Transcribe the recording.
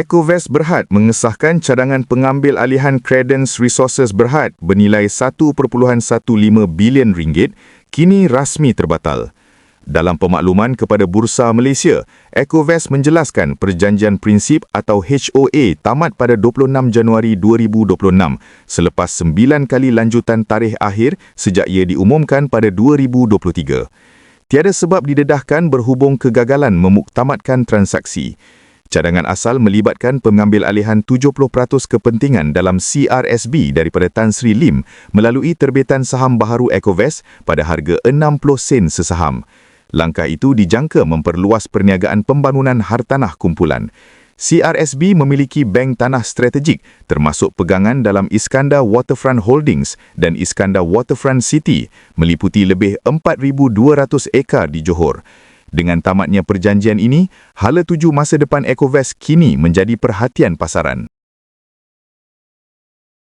Ecovest Berhad mengesahkan cadangan pengambil alihan Credence Resources Berhad bernilai RM1.15 bilion kini rasmi terbatal. Dalam pemakluman kepada Bursa Malaysia, Ecovest menjelaskan perjanjian prinsip atau HOA tamat pada 26 Januari 2026 selepas 9 kali lanjutan tarikh akhir sejak ia diumumkan pada 2023. Tiada sebab didedahkan berhubung kegagalan memuktamadkan transaksi. Cadangan asal melibatkan pengambil alihan 70% kepentingan dalam CRSB daripada Tan Sri Lim melalui terbitan saham baharu Ecovest pada harga 60 sen sesaham. Langkah itu dijangka memperluas perniagaan pembangunan hartanah kumpulan. CRSB memiliki bank tanah strategik termasuk pegangan dalam Iskandar Waterfront Holdings dan Iskandar Waterfront City meliputi lebih 4,200 ekar di Johor. Dengan tamatnya perjanjian ini, hala tuju masa depan Ecovest kini menjadi perhatian pasaran.